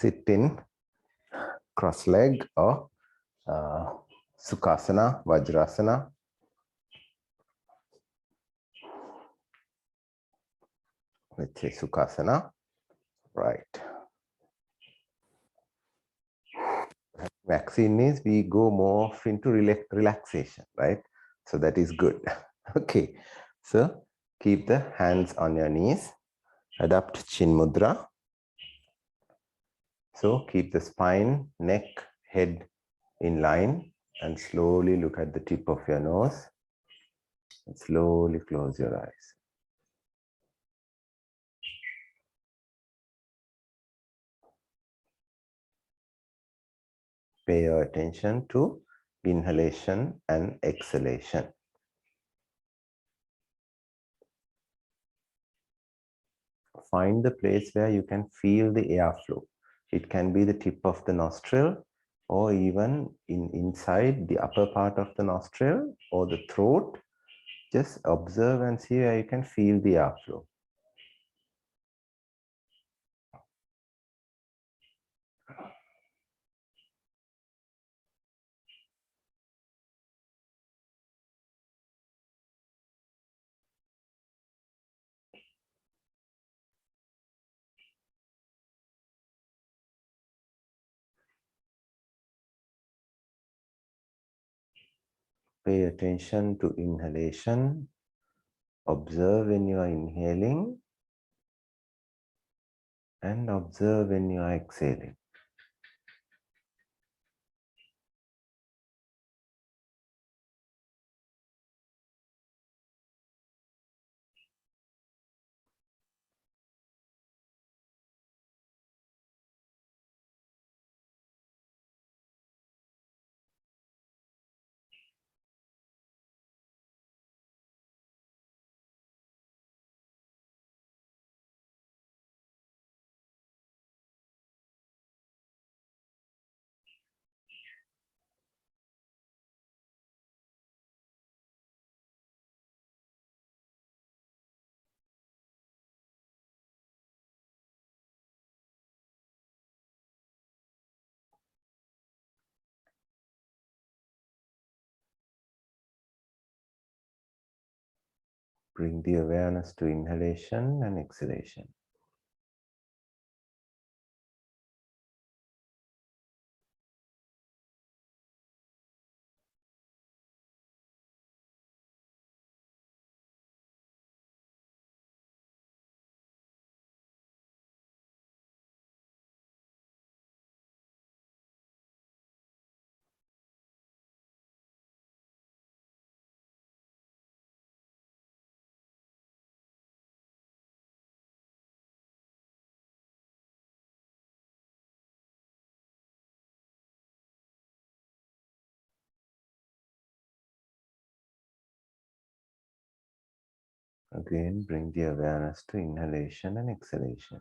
sit in cross leg or Sukhasana, Vajrasana. Let's say Sukhasana, right. Vaccine means we go more into relaxation, right? So that is good. Okay, so keep the hands on your knees, adopt Chin Mudra. So keep the spine, neck, head in line and slowly look at the tip of your nose and slowly close your eyes. Pay your attention to inhalation and exhalation. Find the place where you can feel the airflow. It can be the tip of the nostril or even inside the upper part of the nostril or the throat. Just observe and see where you can feel the airflow. Pay attention to inhalation. Observe when you are inhaling and observe when you are exhaling. Bring the awareness to inhalation and exhalation. Again, bring the awareness to inhalation and exhalation.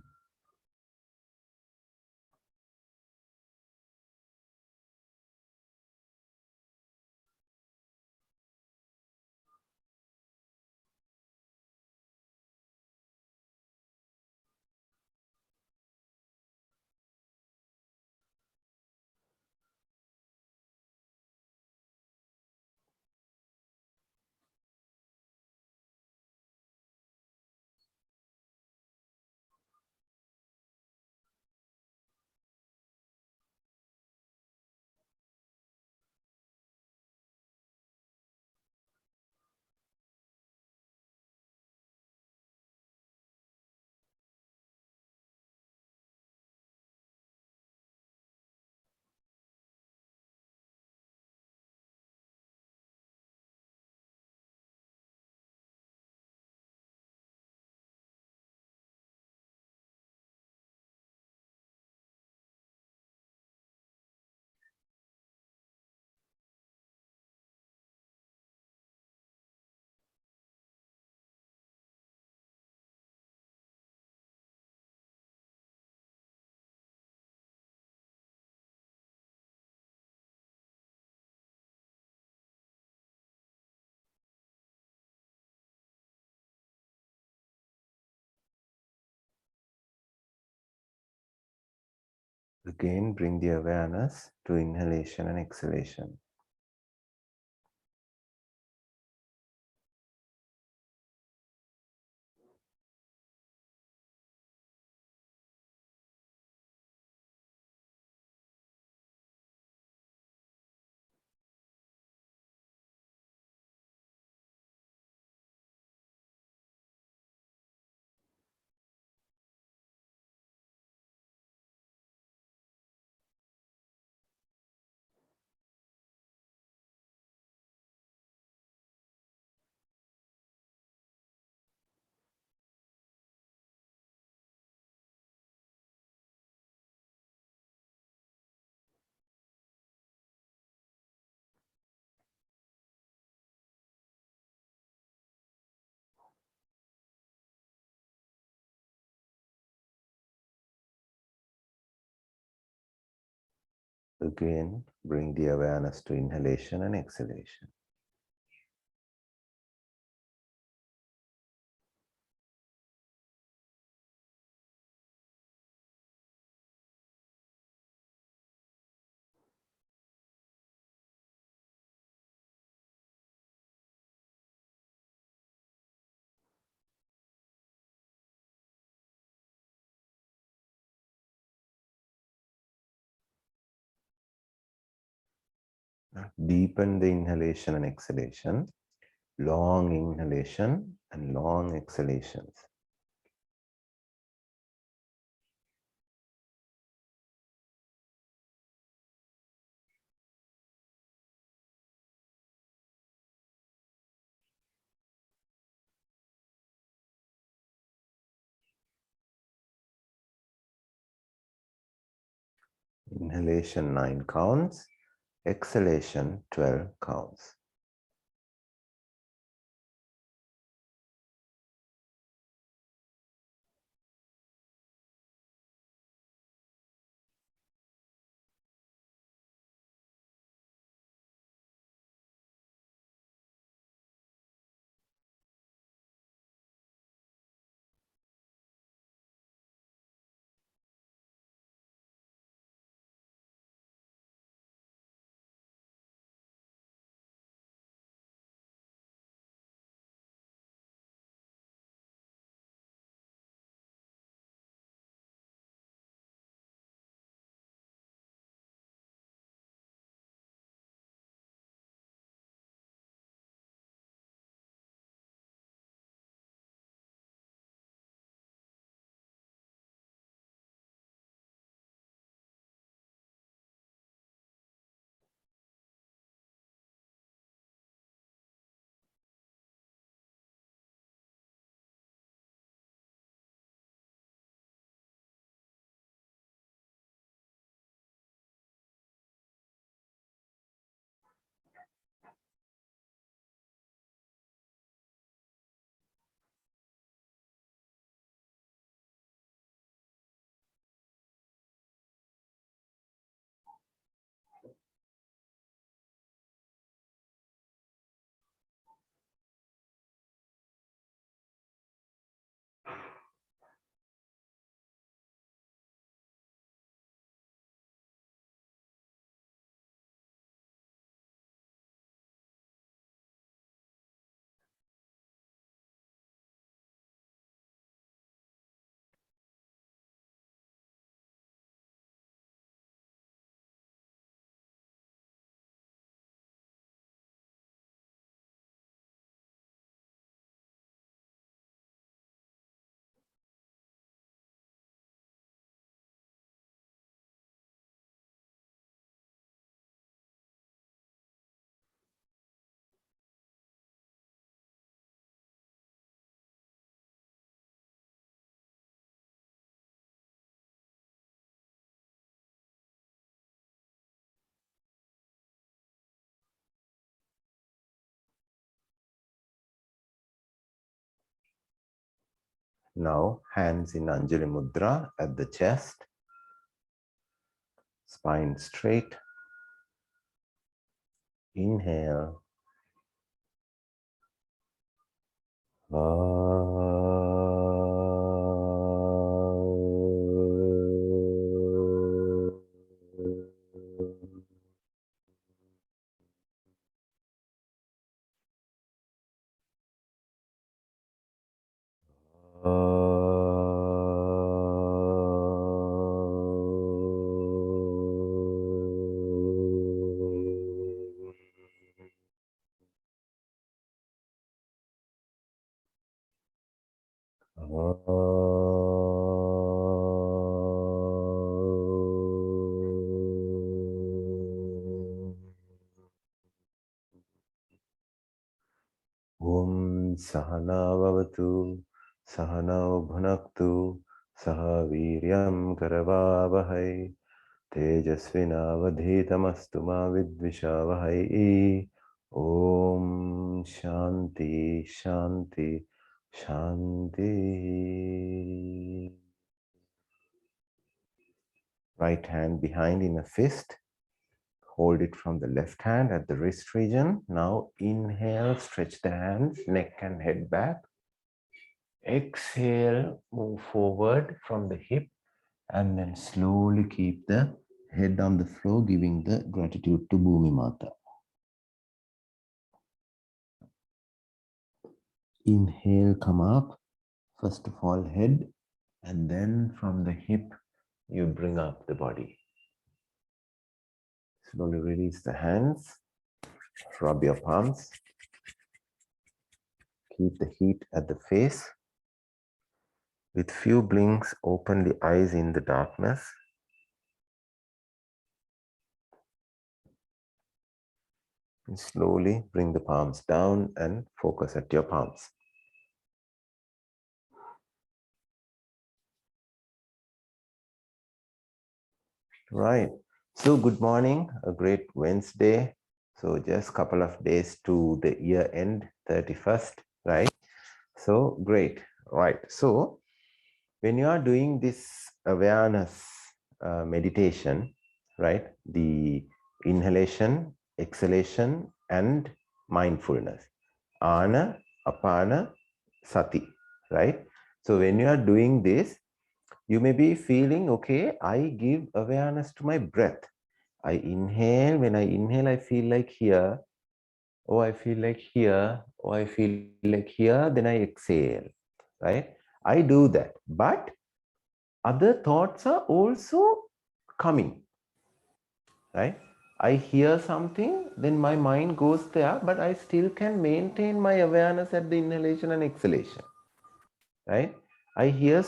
Again, bring the awareness to inhalation and exhalation. Again, bring the awareness to inhalation and exhalation. Deepen the inhalation and exhalation. Long inhalation and long exhalations. Inhalation 9 counts, exhalation 12 counts. Now, hands in Anjali Mudra at the chest, spine straight. Inhale. Sahana Vavatu Sahana Bhunaktu Saha Viryam Karavavahai Tejasvinavadhitamastu ma vidvishavahai. Om Shanti Shanti Shanti. Right hand behind in a fist. Hold it from the left hand at the wrist region. Now inhale, stretch the hands, neck and head back. Exhale, move forward from the hip and then slowly keep the head on the floor, giving the gratitude to Bhumi Mata. Inhale, come up. First of all, head, and then from the hip, you bring up the body. Slowly release the hands. Rub your palms. Keep the heat at the face. With few blinks, open the eyes in the darkness. And slowly bring the palms down and focus at your palms. Right. So good morning, a great Wednesday. So just a couple of days to the year end, 31st, right? So great. Right. So when you are doing this awareness meditation, right? The inhalation, exhalation, and mindfulness. Ana, apana, sati, right? So when you are doing this, you may be feeling, okay, I give awareness to my breath. I inhale. When I inhale, I feel like here. Oh, I feel like here. Oh, I feel like here. Then I exhale, right? I do that. But other thoughts are also coming, right? I hear something, then my mind goes there, but I still can maintain my awareness at the inhalation and exhalation, right? I hear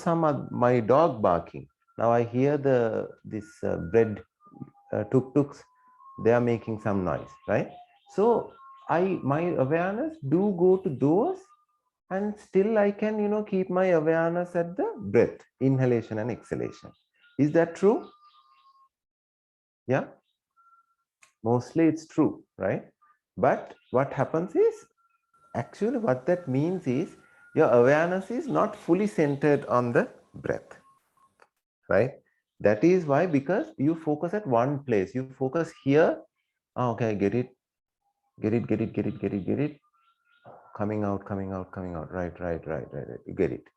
my dog barking. Now I hear this bread tuk-tuks, they are making some noise, right? So my awareness do go to those, and still I can, keep my awareness at the breath, inhalation and exhalation. Is that true? Yeah, mostly it's true, right? But what happens is, actually what that means is your awareness is not fully centered on the breath, right? That is why, because you focus at one place, you focus here. Okay, get it, get it, get it, get it, get it, get it, coming out, coming out, coming out, right, right, right, right, right. You get it,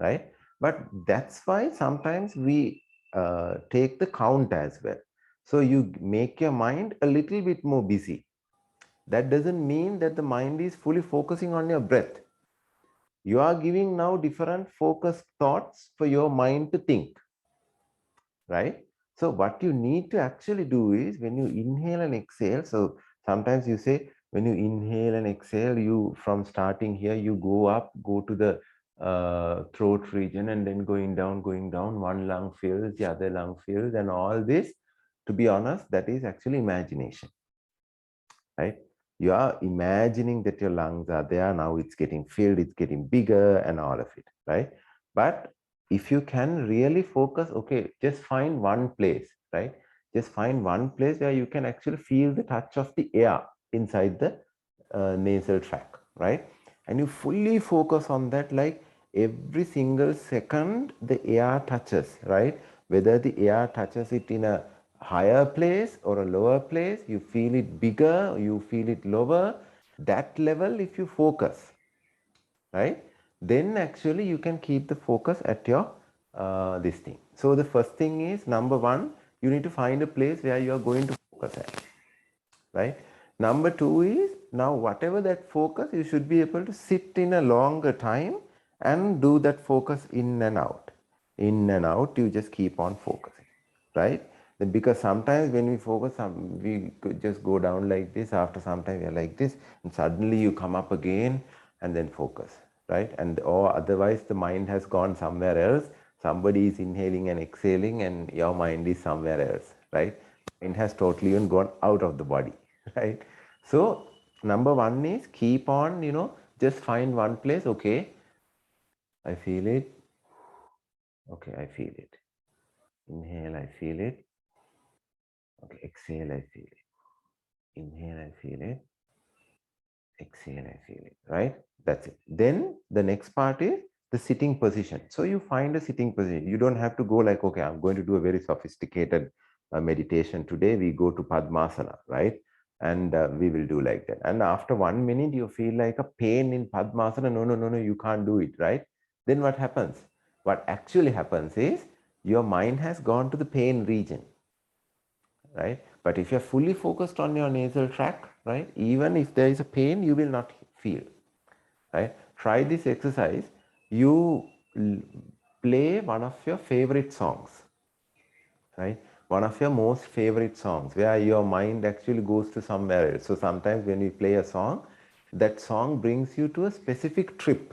right? But that's why sometimes we take the count as well. So you make your mind a little bit more busy. That doesn't mean that the mind is fully focusing on your breath. You are giving now different focused thoughts for your mind to think, right? So what you need to actually do is, when you inhale and exhale, so sometimes you say, when you inhale and exhale, you from starting here, you go up, go to the throat region, and then going down, one lung fills, the other lung fills, and all this, to be honest, that is actually imagination, right? You are imagining that your lungs are there, now it's getting filled, it's getting bigger, and all of it, right? But if you can really focus, okay, just find one place, right? Just find one place where you can actually feel the touch of the air inside the nasal tract, right? And you fully focus on that, like every single second the air touches, right? Whether the air touches it in a higher place or a lower place, you feel it bigger, you feel it lower, that level, if you focus, right, then actually you can keep the focus at your this thing. So the first thing is, number one, you need to find a place where you are going to focus at, right? Number two is, now whatever that focus, you should be able to sit in a longer time and do that focus in and out. In and out, you just keep on focusing, right? Then, because sometimes when we focus, we could just go down like this, after some time we are like this, and suddenly you come up again and then focus, right? And or otherwise the mind has gone somewhere else. Somebody is inhaling and exhaling and your mind is somewhere else, right? Mind has totally even gone out of the body, right? So number one is, keep on, Just find one place. Okay, I feel it. Okay, I feel it. Inhale, I feel it. Okay, exhale, I feel it. Inhale, I feel it. Exhale, I feel it. Right? That's it. Then the next part is the sitting position. So you find a sitting position. You don't have to go like, okay, I'm going to do a very sophisticated meditation today. We go to Padmasana, right? And we will do like that. And after 1 minute, you feel like a pain in Padmasana. No, no, no, no, you can't do it, right? Then what happens? What actually happens is your mind has gone to the pain region, right? But if you're fully focused on your nasal tract, right, even if there is a pain, you will not feel, right? Try this exercise. You play one of your favorite songs, right? One of your most favorite songs where your mind actually goes to somewhere else. So sometimes when you play a song, that song brings you to a specific trip,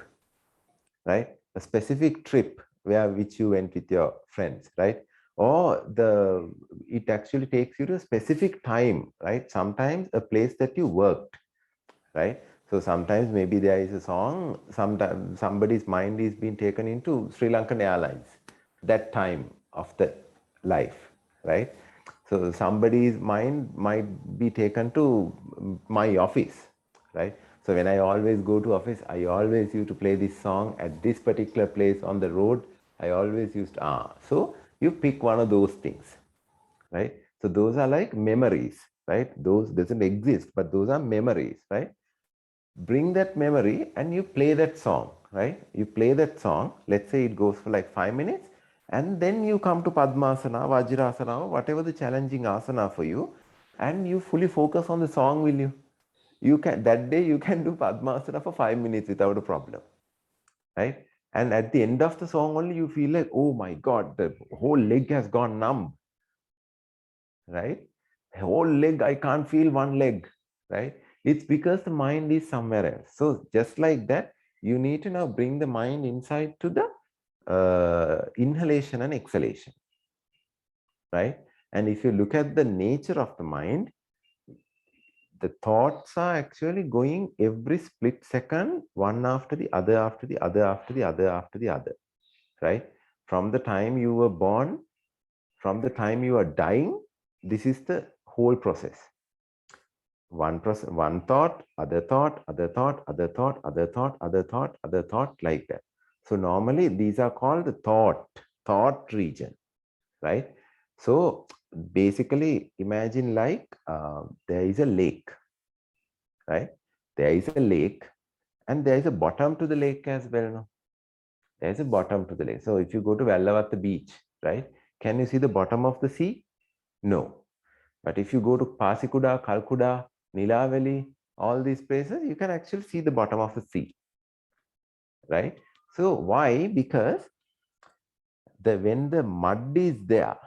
right? A specific trip which you went with your friends, right? Or it actually takes you to a specific time, right? Sometimes a place that you worked, right? So sometimes maybe there is a song, sometimes somebody's mind is being taken into Sri Lankan Airlines, that time of the life, right? So somebody's mind might be taken to my office, right? So when I always go to office, I always used to play this song at this particular place on the road. I always used, so you pick one of those things, right? So those are like memories, right? Those doesn't exist, but those are memories, right? Bring that memory and you play that song, right? You play that song, let's say it goes for like 5 minutes, and then you come to Padmasana, Vajrasana, whatever the challenging asana for you, and you fully focus on the song, will you? You can, that day you can do Padmasana for 5 minutes without a problem, right? And at the end of the song only you feel like, oh my God, the whole leg has gone numb, right? Whole leg, I can't feel one leg, right? It's because the mind is somewhere else. So just like that, you need to now bring the mind inside to the inhalation and exhalation, right? And if you look at the nature of the mind, the thoughts are actually going every split second, one after the other, after the other, after the other, after the other, right? From the time you were born, from the time you are dying, this is the whole process. One thought, other thought, other thought, other thought, other thought, other thought, other thought, like that. So normally these are called the thought region, right? So basically imagine like there is a lake, right? There is a lake and there is a bottom to the lake as well. No? There is a bottom to the lake. So if you go to Vallavatta beach, right? Can you see the bottom of the sea? No. But if you go to Pasikuda, Kalkuda, Nilaveli, all these places, you can actually see the bottom of the sea, right? So why? Because when the mud is there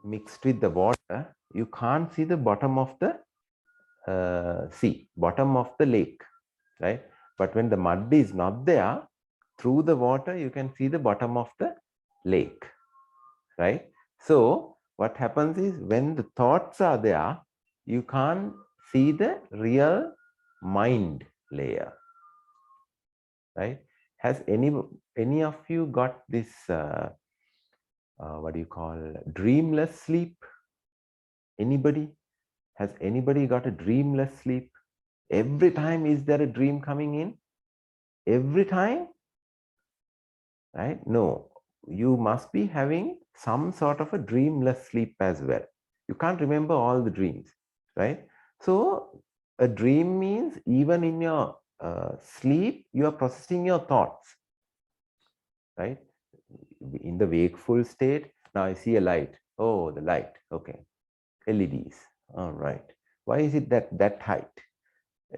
mixed with the water, you can't see the bottom of the sea, bottom of the lake, right? But when the mud is not there, through the water, you can see the bottom of the lake, right? So what happens is when the thoughts are there, you can't see the real mind layer, right? Has any of you got this what do you call dreamless sleep? Anybody? Has anybody got a dreamless sleep? Every time is there a dream coming in? Every time? Right? No, you must be having some sort of a dreamless sleep as well. You can't remember all the dreams, right? So a dream means even in your sleep, you are processing your thoughts, right? In the wakeful state, now I see a light. Oh, the light. Okay. LEDs. All right. Why is it that height?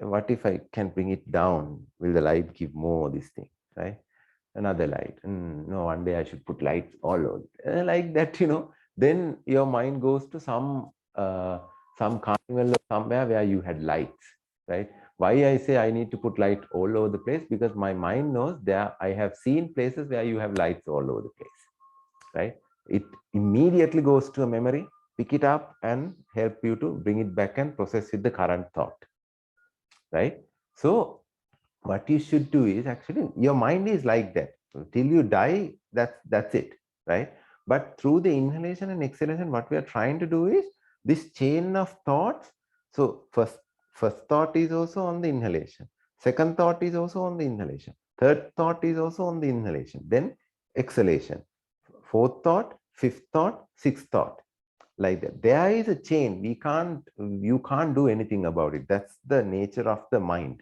What if I can bring it down? Will the light give more this thing, right? Another light. No, one day I should put lights all over. Like that, then your mind goes to some carnival or somewhere where you had lights, right? Why I say I need to put light all over the place? Because my mind knows there I have seen places where you have lights all over the place, right? It immediately goes to a memory, pick it up and help you to bring it back and process with the current thought, right? So what you should do is actually, your mind is like that. So till you die, that's it, right? But through the inhalation and exhalation, what we are trying to do is this chain of thoughts. So first thought is also on the inhalation. Second thought is also on the inhalation. Third thought is also on the inhalation. Then exhalation. Fourth thought, fifth thought, sixth thought, like that. There is a chain. You can't do anything about it. That's the nature of the mind,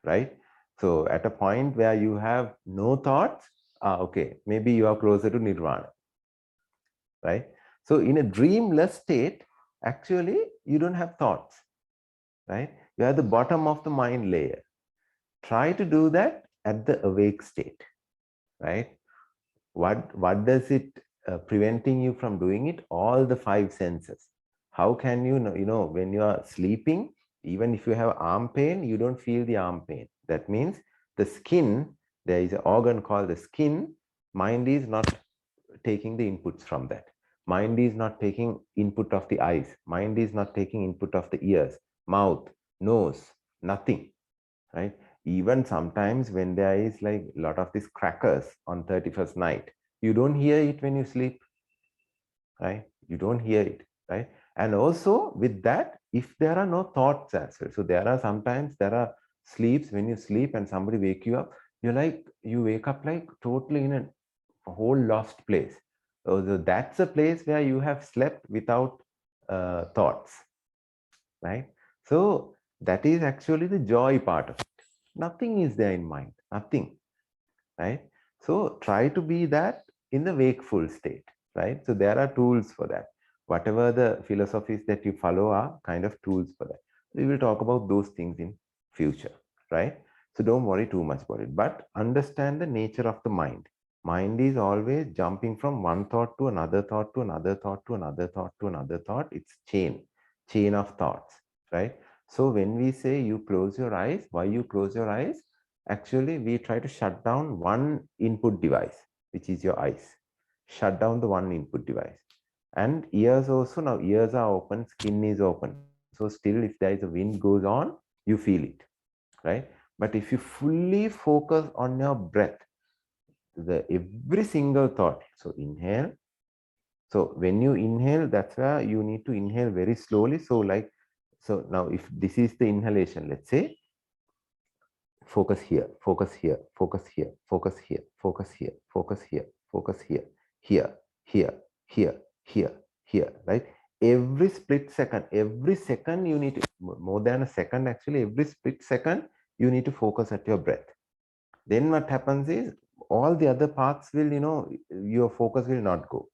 right? So at a point where you have no thoughts, okay, maybe you are closer to nirvana, right? So in a dreamless state, actually, you don't have thoughts, right? You are at the bottom of the mind layer. Try to do that at the awake state, right? What does it preventing you from doing it? All the five senses. How can you know, when you are sleeping, even if you have arm pain, you don't feel the arm pain. That means the skin, there is an organ called the skin. Mind is not taking the inputs from that. Mind is not taking input of the eyes. Mind is not taking input of the ears, mouth, nose, nothing, right? Even sometimes when there is like a lot of these crackers on 31st night, you don't hear it when you sleep, right? You don't hear it, right? And also with that, if there are no thoughts as well, so sometimes there are sleeps when you sleep and somebody wake you up, you wake up like totally in a whole lost place. So that's a place where you have slept without thoughts, right? So that is actually the joy part of it. Nothing is there in mind, nothing, right? So try to be that in the wakeful state, right? So there are tools for that. Whatever the philosophies that you follow are kind of tools for that. We will talk about those things in future, right? So don't worry too much about it, but understand the nature of the mind. Mind is always jumping from one thought to another thought to another thought to another thought to another thought. It's chain of thoughts, right? So when we say you close your eyes, why you close your eyes? Actually, we try to shut down one input device, which is your eyes. Shut down the one input device. And ears also, now ears are open, skin is open. So still if there is a wind goes on, you feel it, right? But if you fully focus on your breath, every single thought, so inhale. So when you inhale, that's where you need to inhale very slowly. So now if this is the inhalation, let's say, focus here, focus here, focus here, focus here, focus here, focus here, focus here, here, here, here, here, here, right? Every split second, every second you need to, more than a second actually, every split second you need to focus at your breath. Then what happens is all the other parts will, your focus will not go.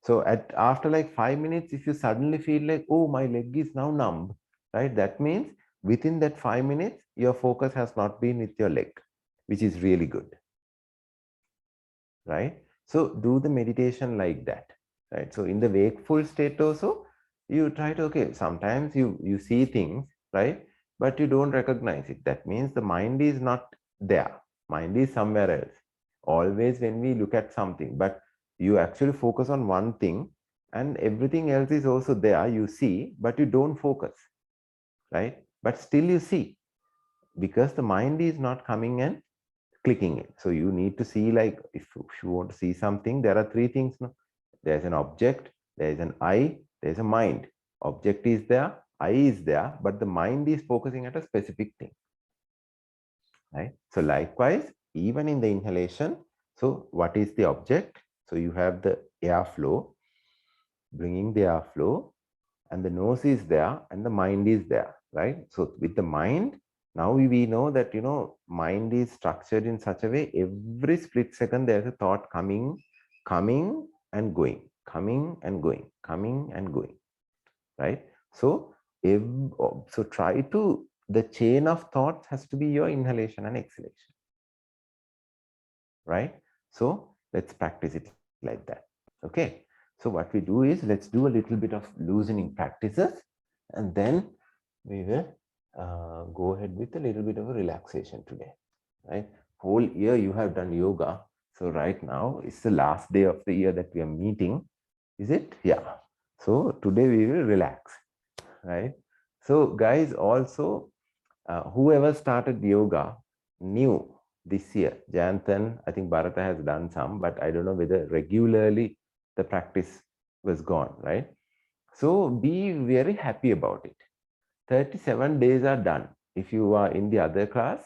So after like 5 minutes, if you suddenly feel like, oh, my leg is now numb, right? That means within that 5 minutes, your focus has not been with your leg, which is really good, right? So do the meditation like that, right? So in the wakeful state also, you try to, okay, sometimes you see things, right? But you don't recognize it. That means the mind is not there. Mind is somewhere else. Always when we look at something, but you actually focus on one thing and everything else is also there, you see, but you don't focus, right? But still you see, because the mind is not coming and clicking it. So you need to see, like, if you want to see something, there are three things. No? There's an object, there's an eye, there's a mind. Object is there, eye is there, but the mind is focusing at a specific thing, right? So likewise, even in the inhalation, so what is the object? So you have the airflow, bringing the airflow, and the nose is there and the mind is there, right? So with the mind, now we know that, mind is structured in such a way, every split second there's a thought coming and going, coming and going, coming and going, right? So so try to, the chain of thoughts has to be your inhalation and exhalation, right? So let's practice it like that. Okay, so what we do is, let's do a little bit of loosening practices, and then we will go ahead with a little bit of a relaxation today, right? Whole year you have done yoga, so right now it's the last day of the year that we are meeting, is it? Yeah. So today we will relax, right? So guys, also whoever started yoga, new this year. Janthan, I think Bharata has done some, but I don't know whether regularly the practice was gone, right? So be very happy about it. 37 days are done. If you are in the other class,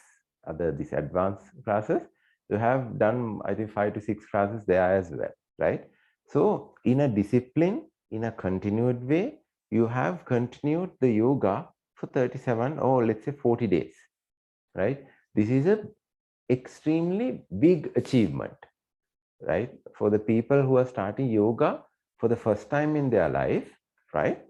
these advanced classes, you have done, I think, 5 to 6 classes there as well, right? So in a discipline, in a continued way, you have continued the yoga for 37 or let's say 40 days, right? This is a extremely big achievement, right? For the people who are starting yoga for the first time in their life, right?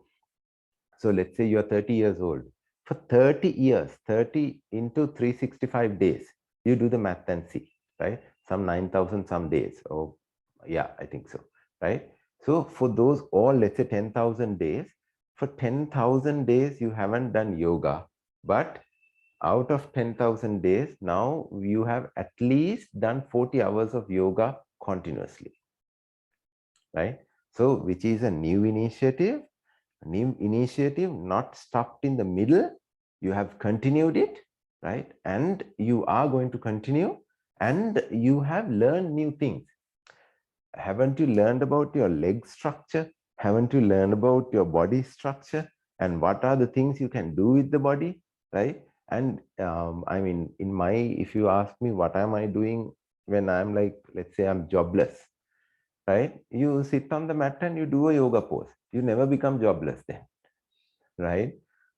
So let's say you're 30 years old. For 30 years, 30 into 365 days, you do the math and see, right? Some 9,000 some days. Oh, yeah, I think so, right? So for those all, let's say 10,000 days, for 10,000 days, you haven't done yoga, but out of 10,000 days, now you have at least done 40 hours of yoga continuously, right? So, which is a new initiative, not stopped in the middle. You have continued it, right? And you are going to continue, and you have learned new things. Haven't you learned about your leg structure? Haven't you learned about your body structure and what are the things you can do with the body, right? And I mean, if you ask me, what am I doing when I'm like, let's say I'm jobless, right? You sit on the mat and you do a yoga pose. You never become jobless then, right?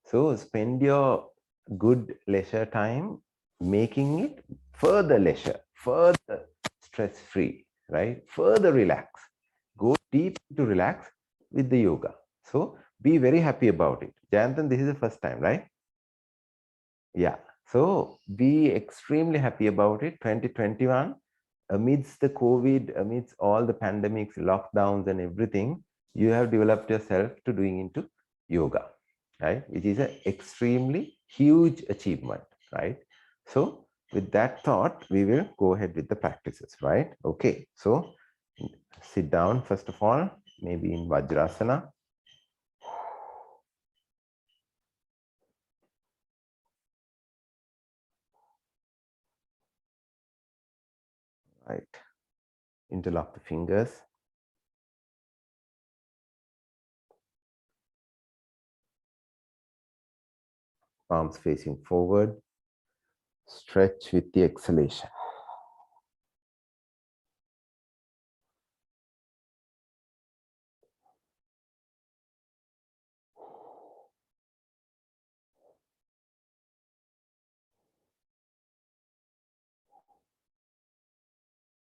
So spend your good leisure time making it further leisure, further stress free, right? Further relax. Go deep to relax with the yoga. So be very happy about it. Jayanthan, this is the first time, right? Yeah. So be extremely happy about it. 2021, amidst the COVID, amidst all the pandemics, lockdowns, and everything, you have developed yourself to doing into yoga, right? Which is an extremely huge achievement, right? So with that thought, we will go ahead with the practices, right? Okay. So sit down first of all, maybe in Vajrasana. Right. Interlock the fingers. Palms facing forward. Stretch with the exhalation.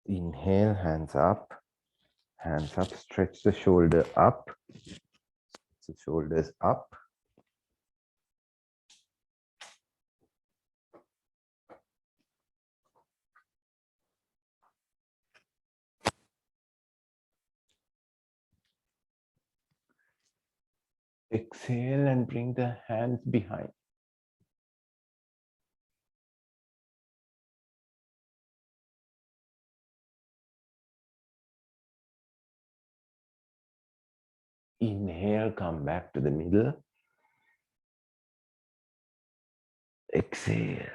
Inhale, hands up, stretch the shoulder up, the shoulders up. Exhale and bring the hands behind. Inhale, come back to the middle. Exhale,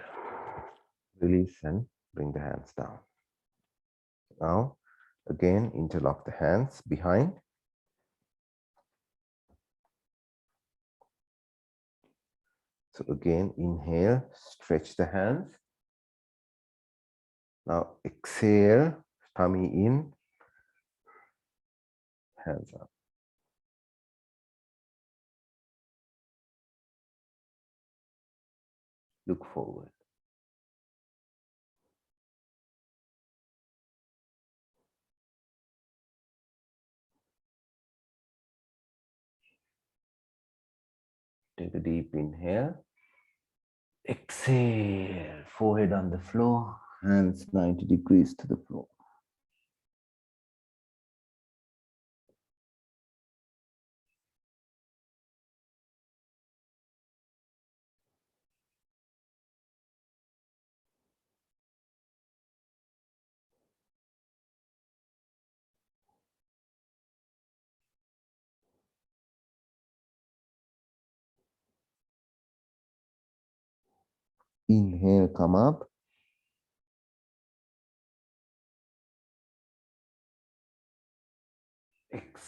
release and bring the hands down. Now, again, interlock the hands behind. So again, inhale, stretch the hands. Now exhale, tummy in, hands up. Look forward. Take a deep inhale. Exhale, forehead on the floor, hands 90 degrees to the floor. Inhale, come up.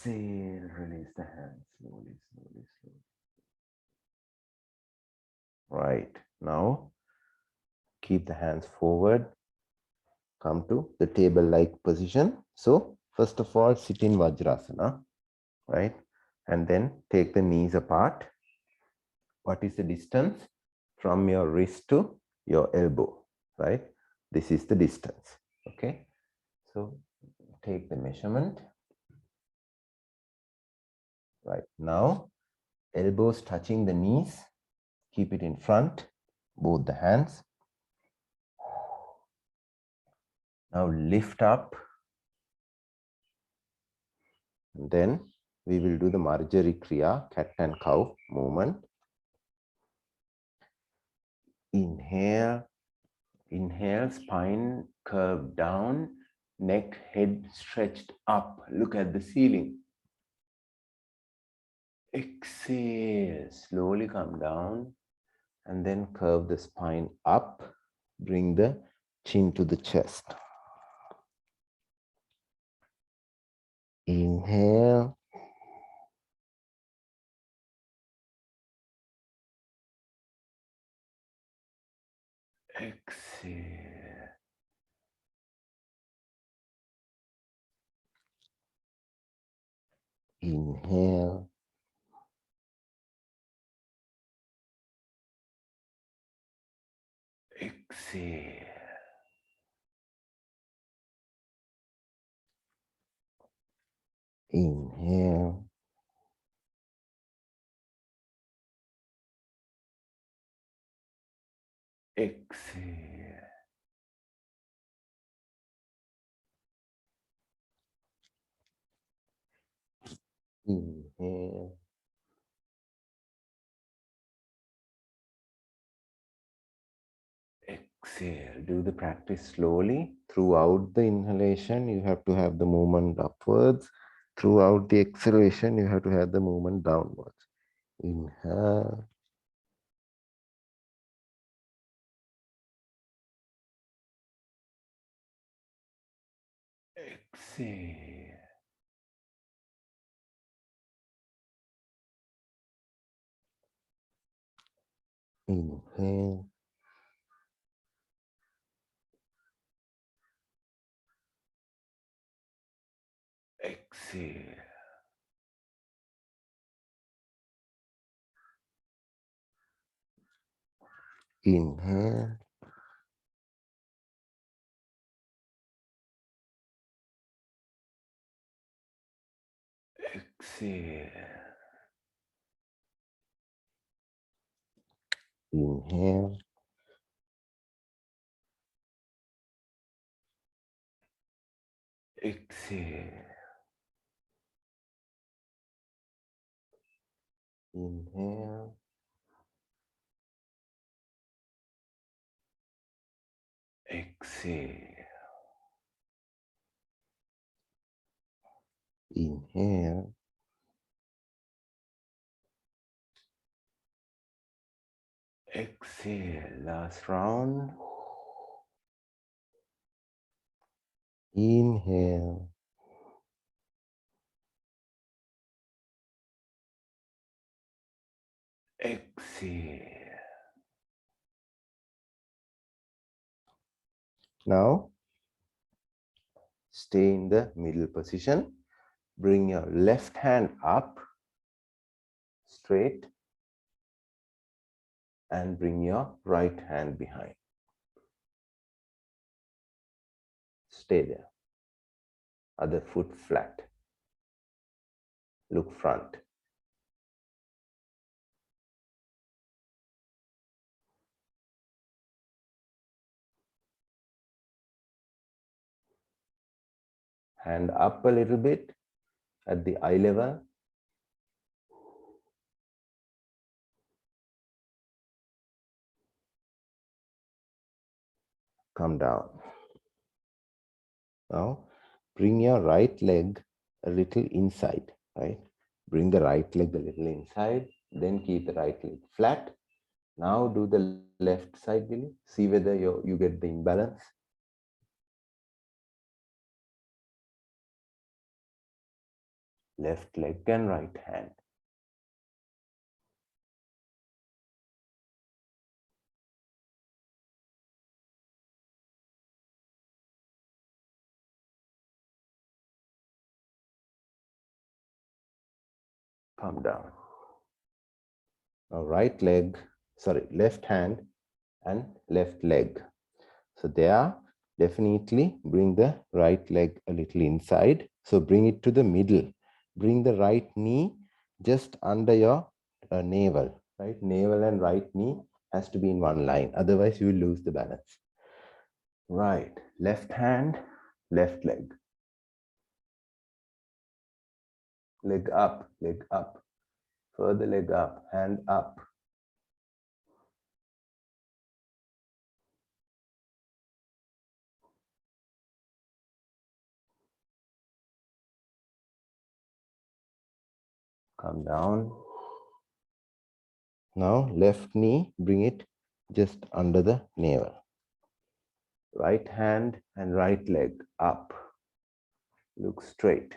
Exhale, release the hands slowly, slowly, slowly. Right. Now, keep the hands forward. Come to the table-like position. So, first of all, sit in Vajrasana, right? And then take the knees apart. What is the distance from your wrist to your elbow, right? This is the distance, okay? So, take the measurement. Right. Now, elbows touching the knees. Keep it in front, both the hands. Now lift up. And then we will do the Marjari Kriya, cat and cow movement. Inhale, inhale, spine curved down, neck, head stretched up. Look at the ceiling. Exhale, slowly come down and then curve the spine up. Bring the chin to the chest. Inhale. Exhale. Inhale. Exhale. Inhale. Exhale. Inhale. Exhale. Do the practice slowly. Throughout the inhalation, you have to have the movement upwards. Throughout the exhalation, you have to have the movement downwards. Inhale. Exhale. Inhale. Exhale. Inhale. Exhale. Inhale. Exhale. Inhale. Exhale. Inhale. Exhale. Last round. Inhale. Exhale. Now, stay in the middle position. Bring your left hand up, straight, and bring your right hand behind. Stay there. Other foot flat. Look front. Hand up a little bit at the eye level. Come down. Now, bring your right leg a little inside, right? Bring the right leg a little inside, then keep the right leg flat. Now do the left side, Billy. See whether you get the imbalance. left leg and right hand. Come down. Now left hand and left leg. So there, definitely bring the right leg a little inside. So bring it to the middle. Bring the right knee just under your navel, right? Navel and right knee has to be in one line. Otherwise, you will lose the balance. Right, left hand, left leg. Leg up, further leg up, hand up. Come down. Now left knee, bring it just under the navel. Right hand and right leg up. Look straight.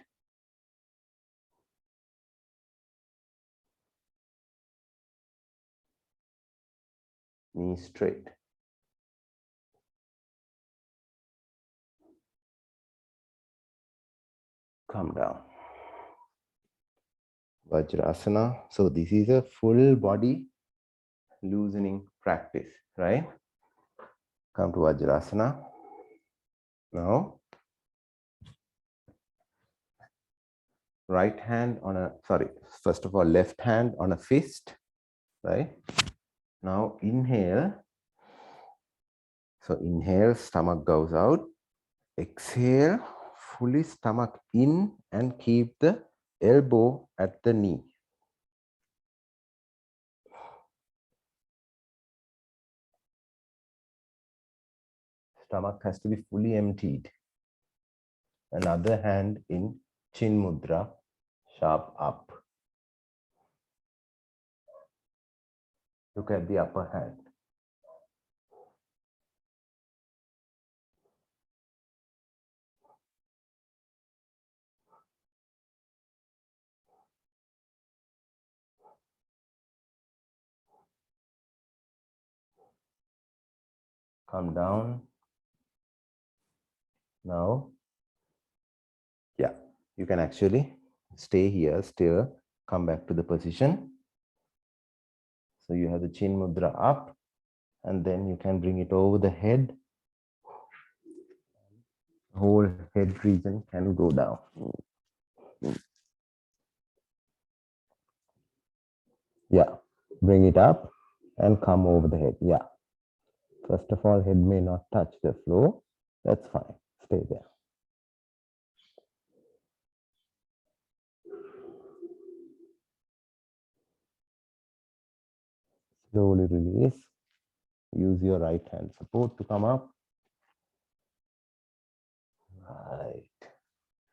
Knee straight. Come down. Vajrasana. So this is a full body loosening practice, right? Come to Vajrasana. Now, first of all, left hand on a fist, right? Now inhale. So inhale, stomach goes out. Exhale, fully stomach in and keep the elbow at the knee. Stomach has to be fully emptied. Another hand in Chin Mudra, sharp up. Look at the upper hand. Come down. Now, yeah, you can actually stay here, still come back to the position. So you have the Chin Mudra up, and then you can bring it over the head. Whole head region can go down. Yeah, bring it up and come over the head. Yeah. First of all, head may not touch the floor. That's fine. Stay there. Slowly release. Use your right hand support to come up. Right.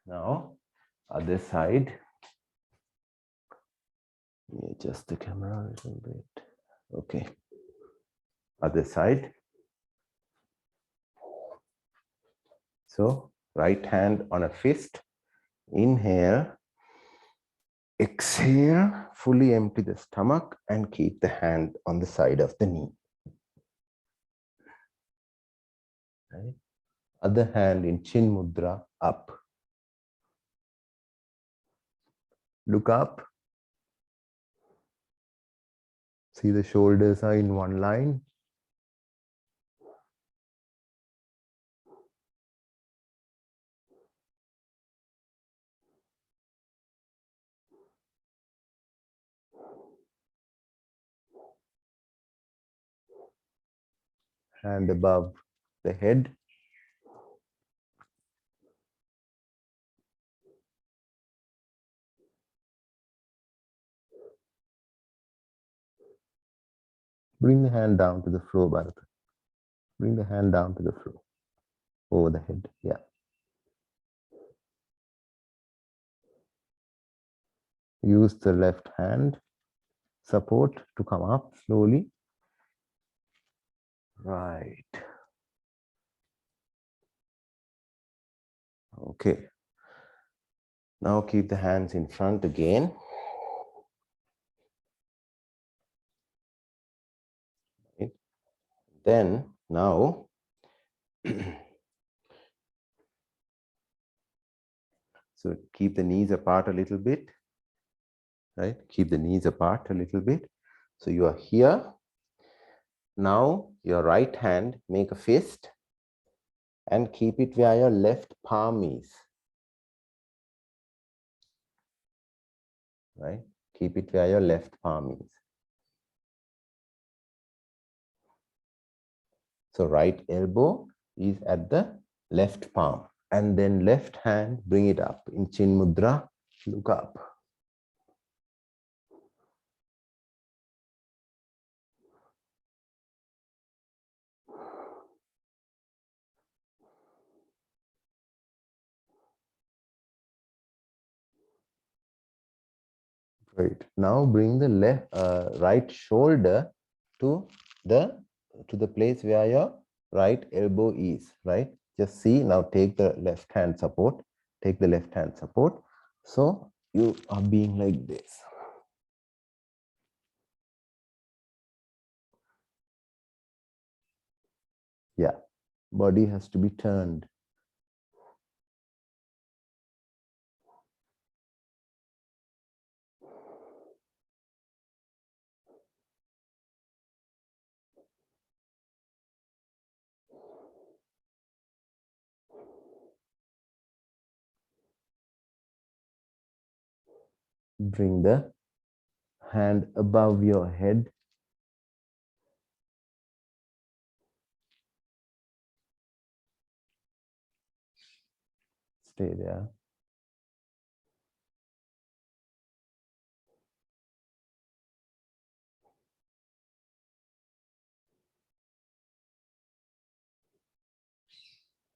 Now, other side. Let me adjust the camera a little bit. Okay. Other side. So, right hand on a fist. Inhale. Exhale. Fully empty the stomach and keep the hand on the side of the knee. Right. Other hand in Chin Mudra up. Look up. See the shoulders are in one line. Hand above the head. Bring the hand down to the floor, Bharat. Bring the hand down to the floor. Over the head. Yeah. Use the left hand support to come up slowly. Right. Okay. Now keep the hands in front again. Right? Then now so keep the knees apart a little bit, right? Keep the knees apart a little bit. So you are here. Now your right hand, make a fist and keep it where your left palm is, right? Keep it where your left palm is. So right elbow is at the left palm, and then left hand, bring it up in Chin Mudra, look up. Great. Now bring the right shoulder to the place where your right elbow is, right? Just see, now take the left hand support, take the left hand support. So you are being like this. Yeah, body has to be turned. Bring the hand above your head. Stay there.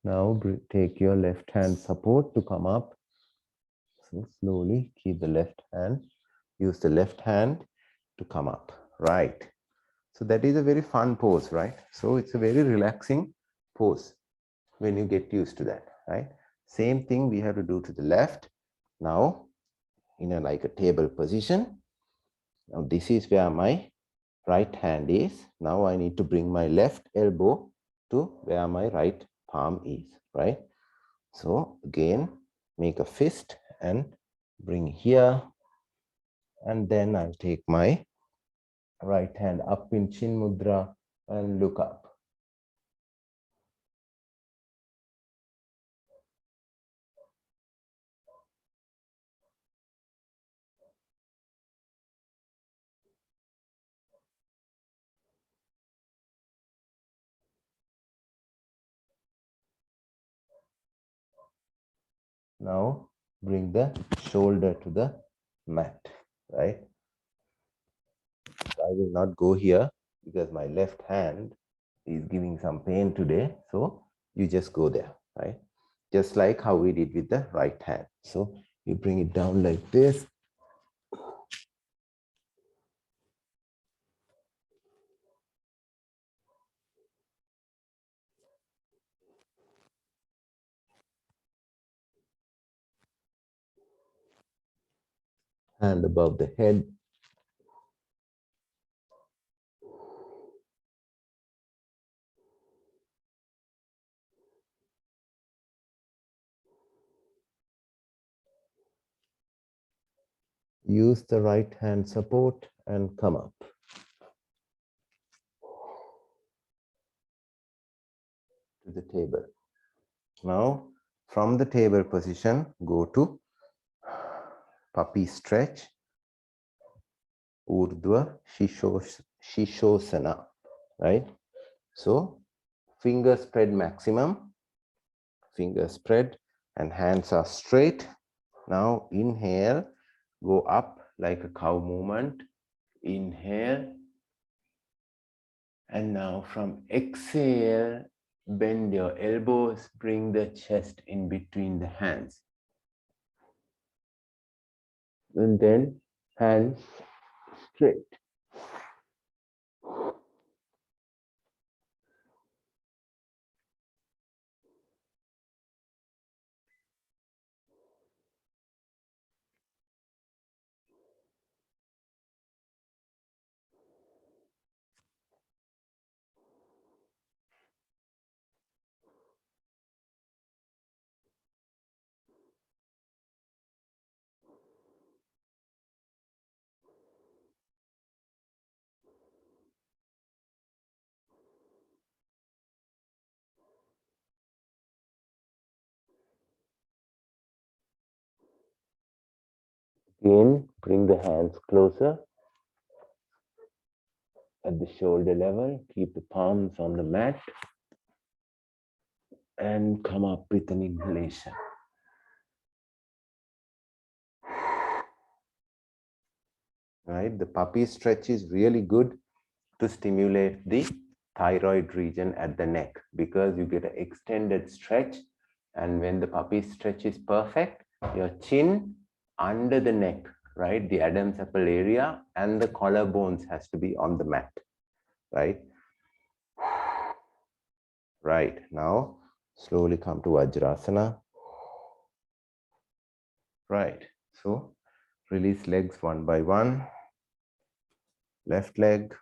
Now take your left hand support to come up. So slowly keep the left hand, use the left hand to come up, right? So that is a very fun pose, right? So it's a very relaxing pose when you get used to that, right? Same thing we have to do to the left. Now in a like a table position. Now this is where my right hand is. Now I need to bring my left elbow to where my right palm is, right? So again, make a fist and bring here. And then I'll take my right hand up in Chin Mudra and look up. Now bring the shoulder to the mat, right? I will not go here because my left hand is giving some pain today. So you just go there, right? Just like how we did with the right hand. So you bring it down like this. Hand above the head. Use the right hand support and come up to the table. Now, from the table position, go to puppy stretch, Urdhva Shishosana, right? So, finger spread maximum, finger spread, and hands are straight. Now, inhale, go up like a cow movement. Inhale. And now from exhale, bend your elbows, bring the chest in between the hands. And then hands straight. Again, bring the hands closer at the shoulder level. Keep the palms on the mat and come up with an inhalation. Right, the puppy stretch is really good to stimulate the thyroid region at the neck because you get an extended stretch, and when the puppy stretch is perfect, your chin under the neck, right, the Adam's apple area and the collarbones has to be on the mat, right? Right, now slowly come to Vajrasana. Right, so release legs one by one. Left leg,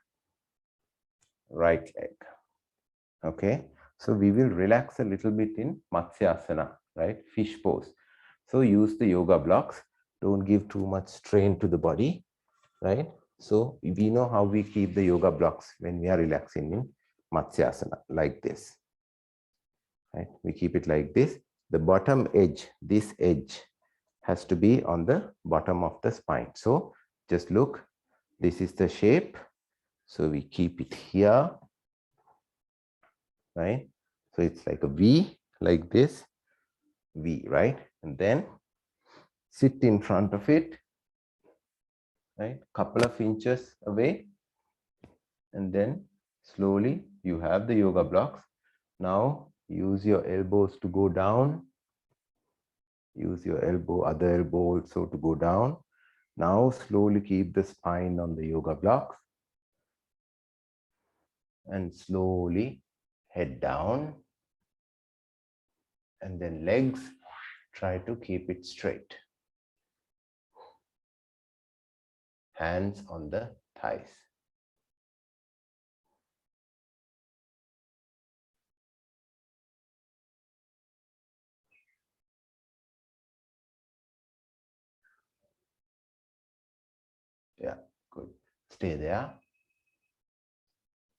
right leg. Okay, so we will relax a little bit in Matsyasana, right? Fish pose. So use the yoga blocks. Don't give too much strain to the body, right? So we know how we keep the yoga blocks when we are relaxing in Matsyasana, like this, right? We keep it like this. The bottom edge, this edge has to be on the bottom of the spine. So just look, this is the shape. So we keep it here, right? So it's like a V, like this, V, right? And then sit in front of it, right? Couple of inches away. And then slowly you have the yoga blocks. Now use your elbows to go down. Use your elbow, other elbow also to go down. Now slowly keep the spine on the yoga blocks. And slowly head down. And then legs, try to keep it straight. Hands on the thighs. Yeah, good. Stay there.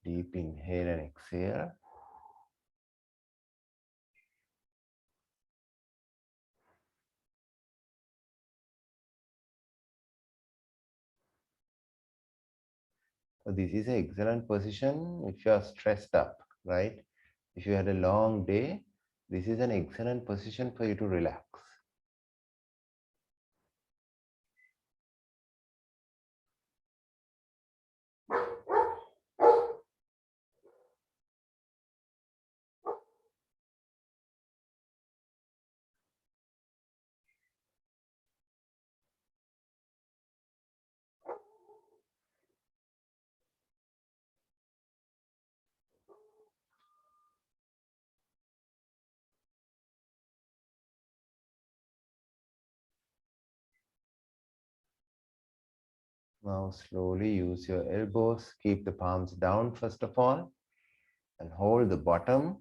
Deep inhale and exhale. So this is an excellent position if you are stressed up, right? If you had a long day, this is an excellent position for you to relax. Now slowly use your elbows, keep the palms down first of all, and hold the bottom,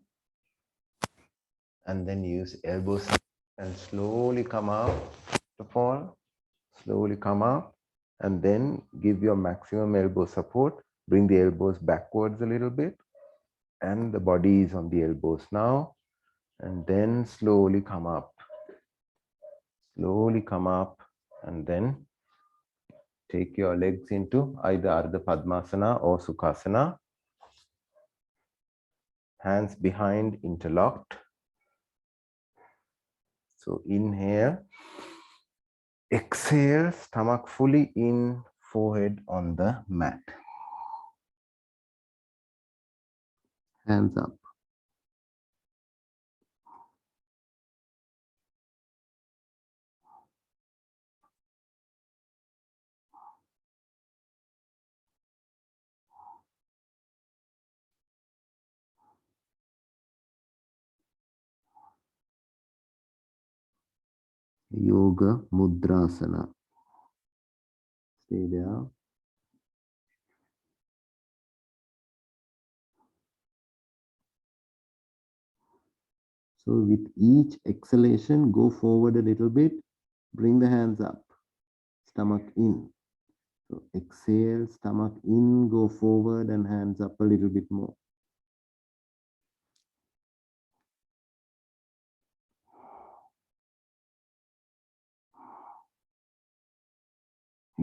and then use elbows and slowly come up to fall, slowly come up, and then give your maximum elbow support. Bring the elbows backwards a little bit, and the body is on the elbows now, and then slowly come up, and then take your legs into either Ardha Padmasana or Sukhasana. Hands behind, interlocked. So inhale, exhale, stomach fully in, forehead on the mat. Hands up. Yoga Mudrasana. Stay there. So with each exhalation, go forward a little bit. Bring the hands up. Stomach in. So exhale, stomach in, go forward and hands up a little bit more.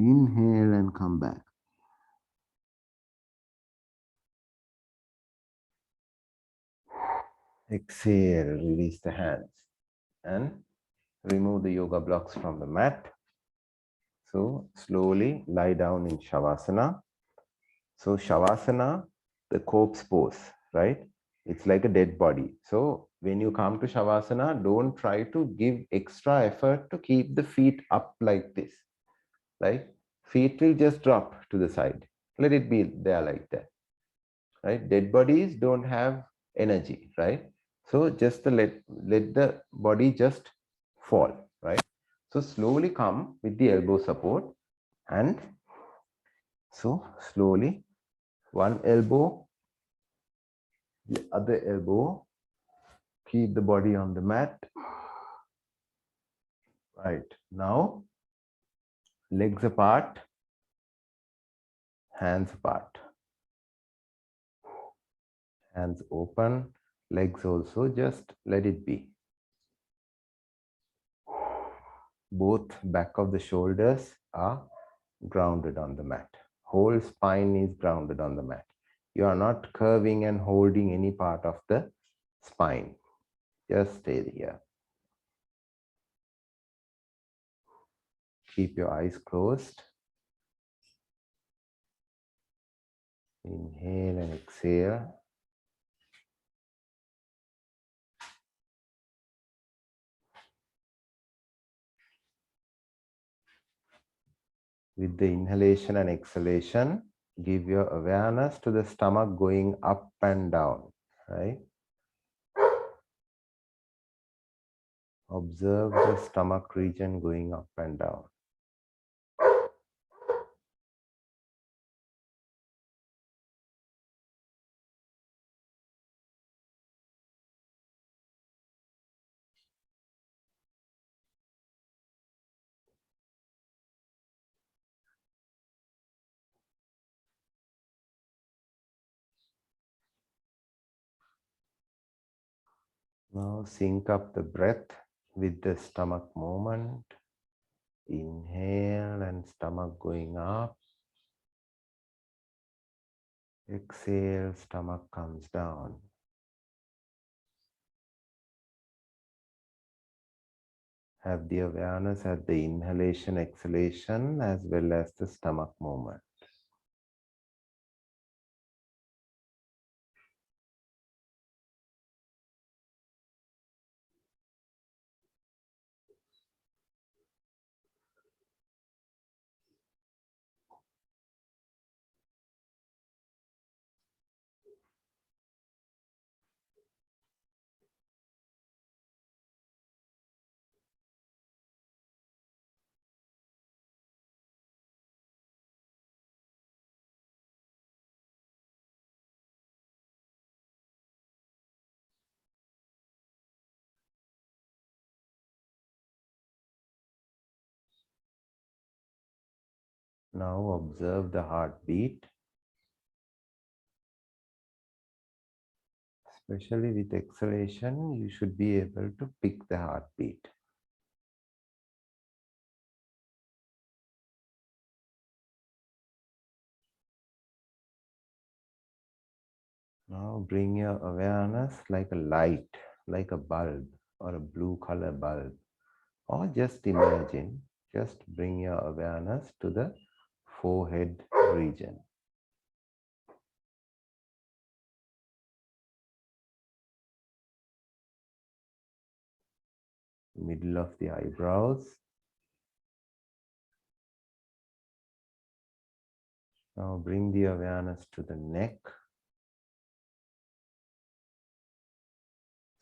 Inhale and come back. Exhale, release the hands and remove the yoga blocks from the mat. So slowly lie down in Shavasana. So Shavasana, the corpse pose, right? It's like a dead body. So when you come to Shavasana, don't try to give extra effort to keep the feet up like this, right? Feet will just drop to the side. Let it be there like that, right? Dead bodies don't have energy, right? So just let the body just fall, right? So slowly come with the elbow support, and so slowly one elbow, the other elbow, keep the body on the mat. Right. Now legs apart, hands apart, hands open, legs also, just let it be. Both back of the shoulders are grounded on the mat. Whole spine is grounded on the mat. You are not curving and holding any part of the spine. Just stay here. Keep your eyes closed. Inhale and exhale. With the inhalation and exhalation, give your awareness to the stomach going up and down, right? Observe the stomach region going up and down. Now sync up the breath with the stomach movement. Inhale and stomach going up. Exhale, stomach comes down. Have the awareness at the inhalation, exhalation, as well as the stomach movement. Now observe the heartbeat. Especially with exhalation, you should be able to pick the heartbeat. Now bring your awareness like a light, like a bulb or a blue color bulb, or just imagine, just bring your awareness to the forehead region. Middle of the eyebrows. Now bring the awareness to the neck.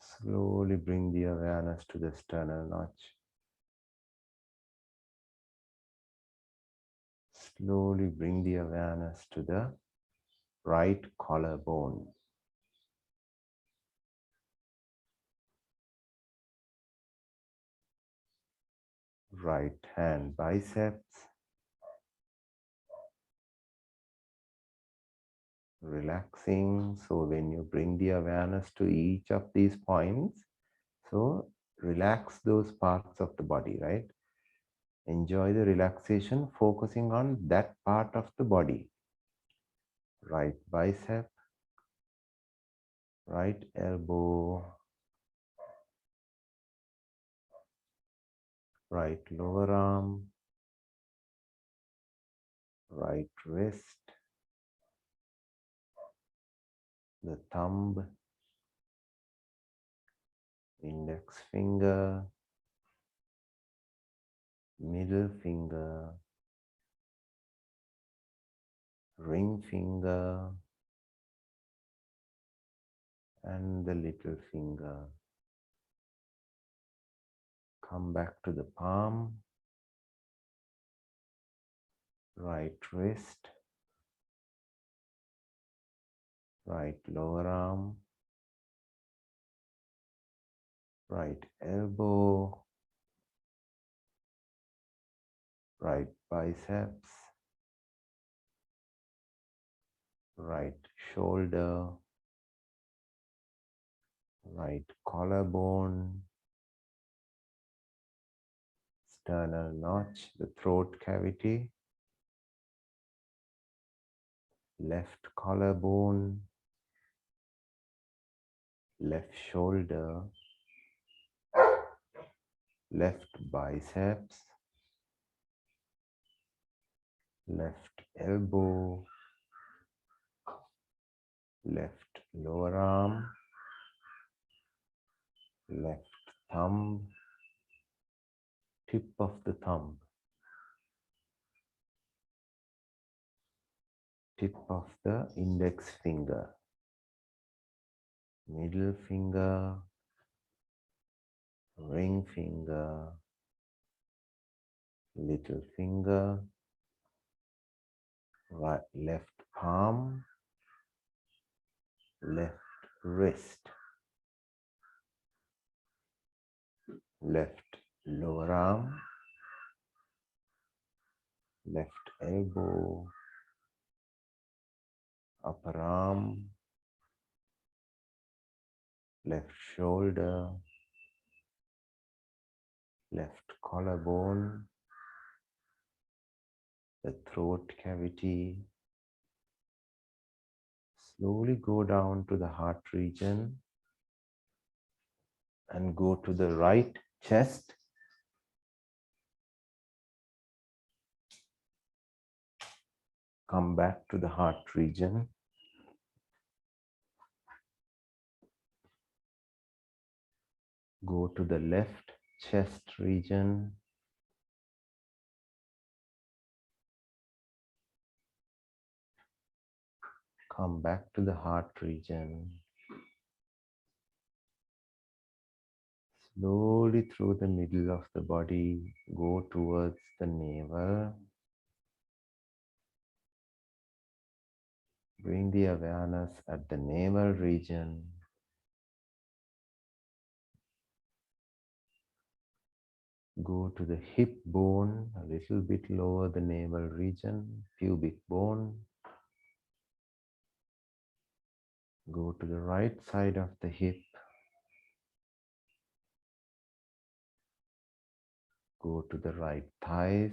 Slowly bring the awareness to the sternal notch. Slowly bring the awareness to the right collarbone. Right hand biceps. Relaxing. So when you bring the awareness to each of these points, so relax those parts of the body, right? Enjoy the relaxation, focusing on that part of the body. Right bicep, right elbow, right lower arm, right wrist, the thumb, index finger, middle finger, ring finger, and the little finger. Come back to the palm, right wrist, right lower arm, right elbow, right biceps, right shoulder, right collarbone, sternal notch, the throat cavity, left collarbone, left shoulder, left biceps, left elbow, left lower arm, left thumb, tip of the thumb, tip of the index finger, middle finger, ring finger, little finger, right, left palm, left wrist, left lower arm, left elbow, upper arm, left shoulder, left collarbone, the throat cavity. Slowly go down to the heart region and go to the right chest. Come back to the heart region. Go to the left chest region. Come back to the heart region. Slowly through the middle of the body, go towards the navel. Bring the awareness at the navel region. Go to the hip bone, a little bit lower the navel region, pubic bone. Go to the right side of the hip. Go to the right thighs,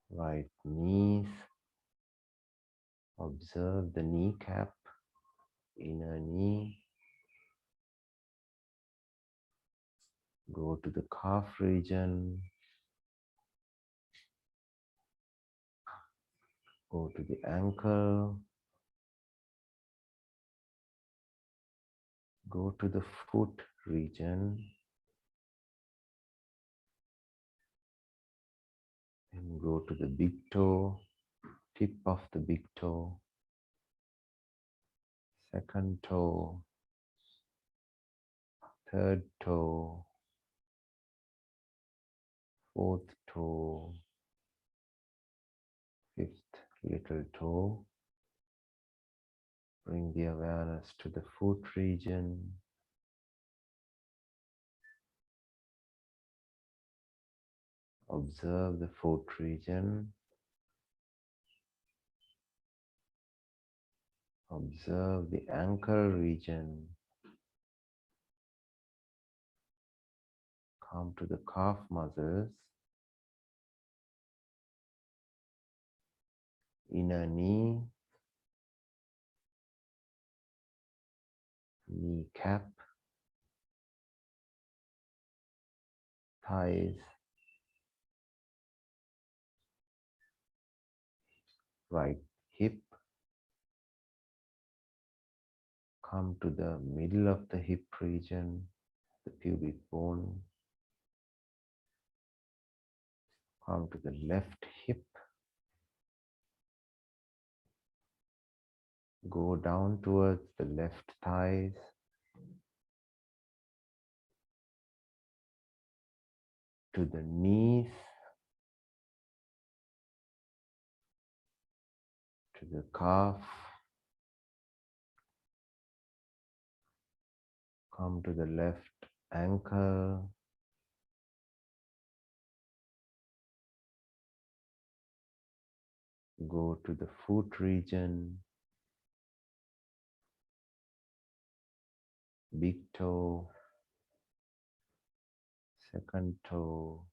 right knees. Observe the kneecap, inner knee. Go to the calf region. Go to the ankle. Go to the foot region. And go to the big toe, tip of the big toe, second toe, third toe, fourth toe, fifth little toe. Bring the awareness to the foot region. Observe the foot region. Observe the ankle region. Come to the calf muscles, inner knee, kneecap, thighs, right hip. Come to the middle of the hip region, the pubic bone. Come to the left hip. Go down towards the left thighs. To the knees. To the calf. Come to the left ankle. Go to the foot region. Big toe. Second toe.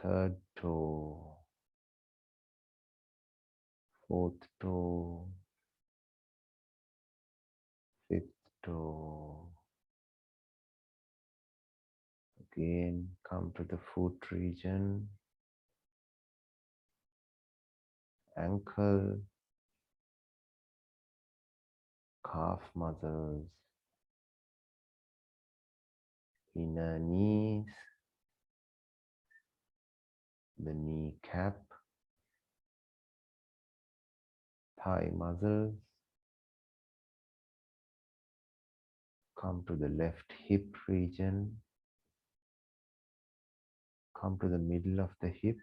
Third toe. Fourth toe. Fifth toe. Again, come to the foot region. Ankle. Calf muscles. Inner knees. The kneecap. Thigh muscles. Come to the left hip region. Come to the middle of the hip.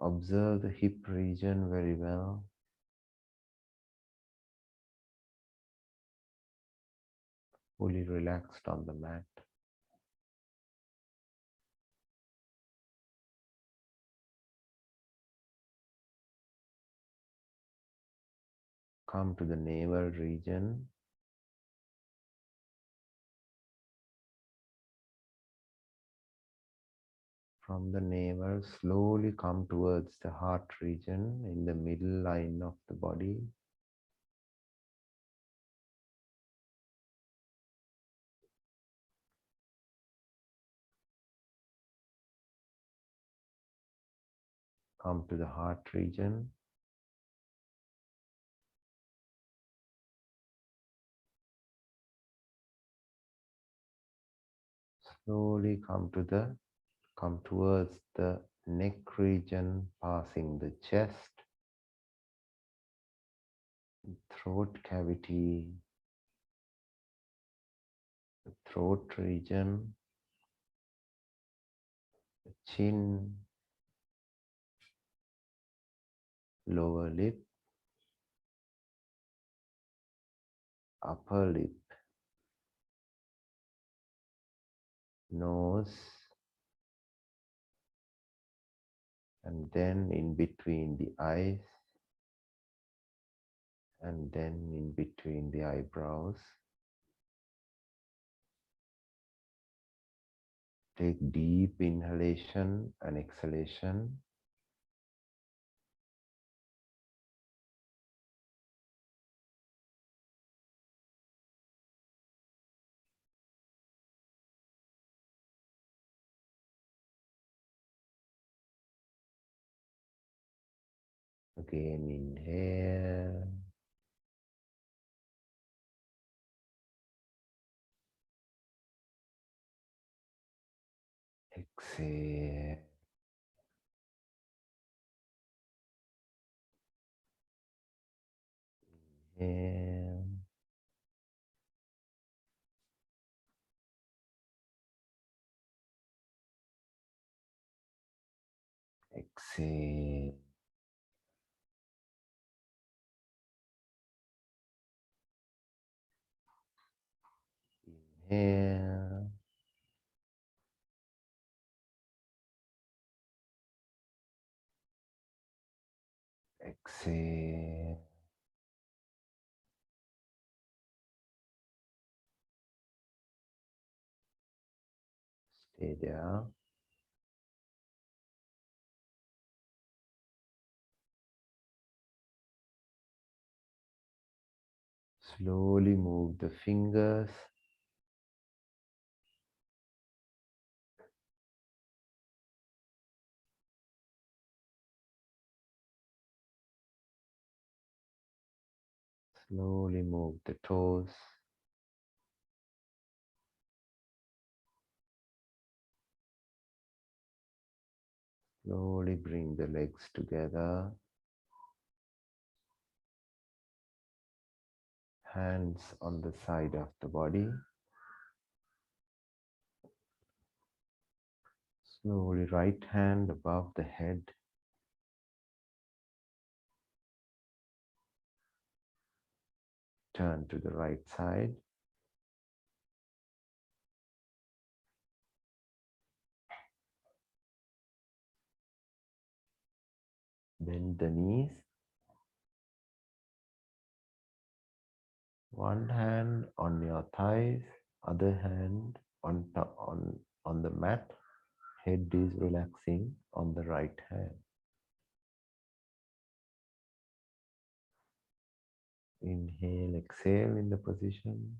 Observe the hip region very well. Fully relaxed on the mat. Come to the navel region. From the navel, slowly come towards the heart region in the middle line of the body. Come to the heart region. Slowly come towards the neck region, passing the chest, throat cavity, the throat region, the chin, lower lip, upper lip, nose, and then in between the eyes, and then in between the eyebrows. Take deep inhalation and exhalation. Again, inhale. Exhale. Inhale. Exhale. Inhale. Exhale. Stay there. Slowly move the fingers. Slowly move the toes. Slowly bring the legs together. Hands on the side of the body. Slowly right hand above the head. Turn to the right side. Bend the knees. One hand on your thighs, other hand on the mat. Head is relaxing on the right hand. Inhale, exhale in the position.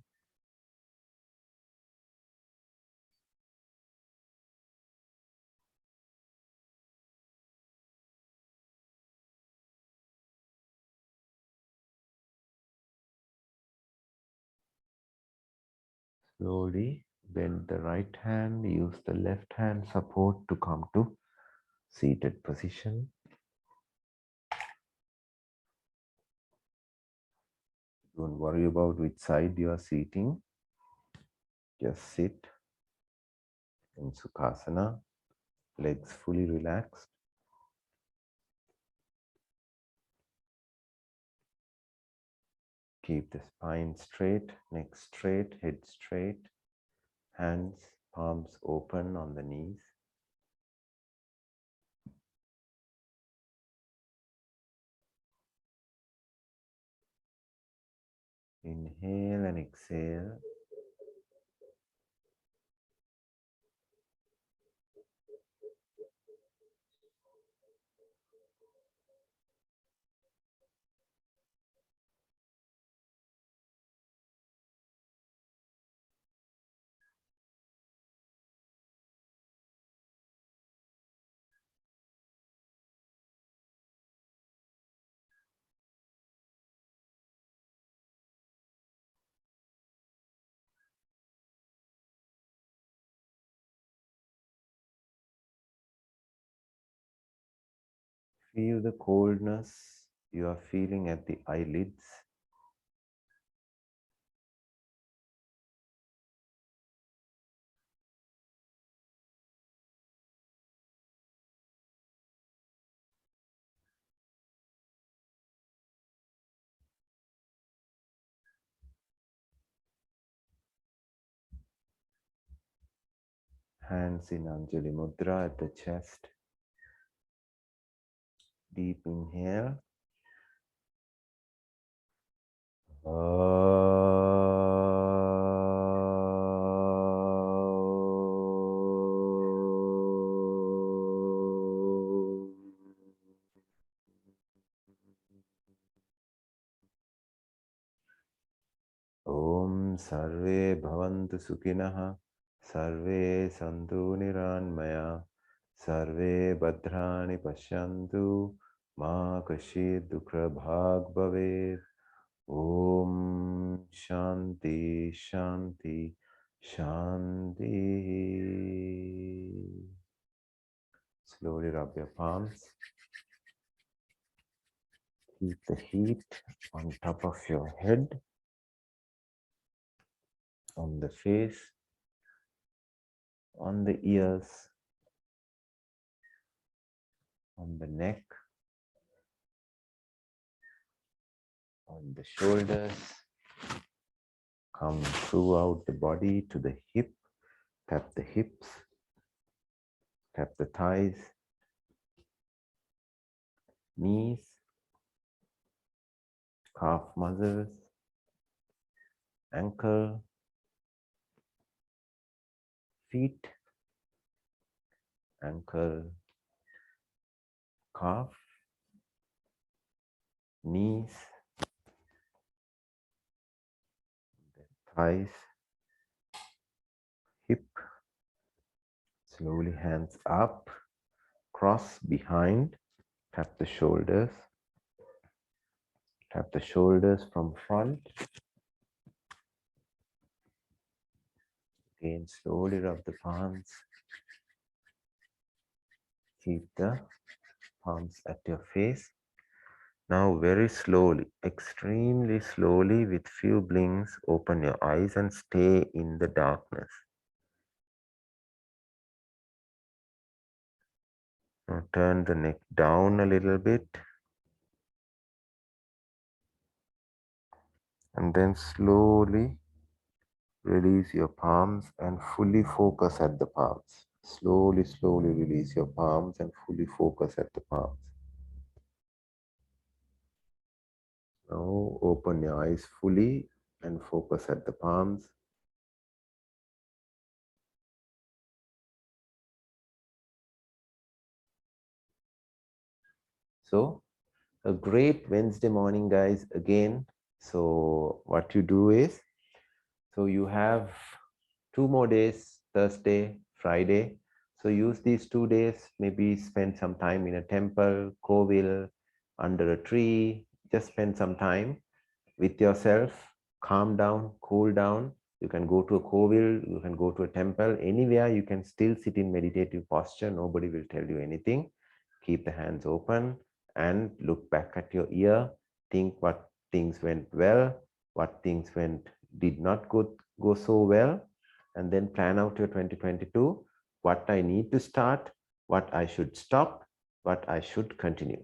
Slowly bend the right hand, use the left hand support to come to seated position. Don't worry about which side you are sitting. Just sit in Sukhasana, legs fully relaxed. Keep the spine straight, neck straight, head straight. Hands, palms open on the knees. Inhale and exhale. Feel the coldness you are feeling at the eyelids. Hands in Anjali Mudra at the chest. Deep inhale. Om Sarve Bhavantu Sukhinah, Sarve Santu Niranmaya, Sarve Bhadrani Pashyantu, Ma Kashid Dukha Bhag Bhaved. Om Shanti Shanti Shanti. Slowly rub your palms. Keep the heat on top of your head, on the face, on the ears, on the neck, on the shoulders. Come throughout the body to the hip. Tap the hips, tap the thighs, knees, calf muscles, ankle, feet, ankle, calf, knees, thighs, hip. Slowly hands up, cross behind, tap the shoulders from front. Again, slowly rub the palms. Keep the palms at your face. Now very slowly, extremely slowly, with few blinks, open your eyes and stay in the darkness. Now turn the neck down a little bit. And then slowly release your palms and fully focus at the palms. Slowly, slowly release your palms and fully focus at the palms. Now open your eyes fully and focus at the palms. So, a great Wednesday morning, guys, again. So what you do is, so you have 2 more days, Thursday, Friday. So use these 2 days, maybe spend some time in a temple, kovil, under a tree, just spend some time with yourself, calm down, cool down. You can go to a kovil, you can go to a temple, anywhere you can still sit in meditative posture. Nobody will tell you anything. Keep the hands open and look back at your year. Think what things went well, what things did not go so well, and then plan out your 2022, what I need to start, what I should stop, what I should continue.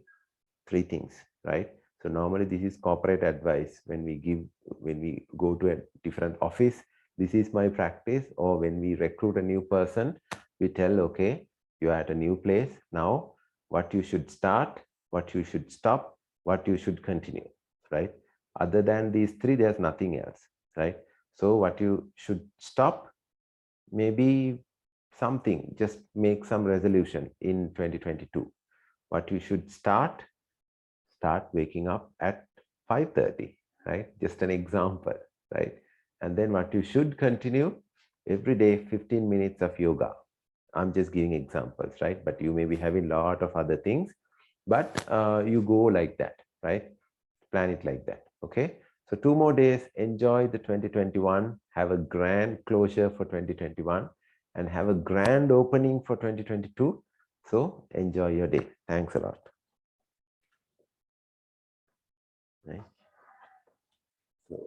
3 things, right? So normally this is corporate advice when we go to a different office. This is my practice. Or when we recruit a new person, we tell, okay, you're at a new place now, what you should start, what you should stop, what you should continue, right? Other than these 3, there's nothing else, right? So what you should stop, maybe something, just make some resolution in 2022. What you should start waking up at 5:30, right? Just an example, right? And then what you should continue, every day 15 minutes of yoga. I'm just giving examples, right? But you may be having a lot of other things, but you go like that, right? Plan it like that, okay? So 2 more days, enjoy the 2021, have a grand closure for 2021 and have a grand opening for 2022. So enjoy your day. Thanks a lot. Right? So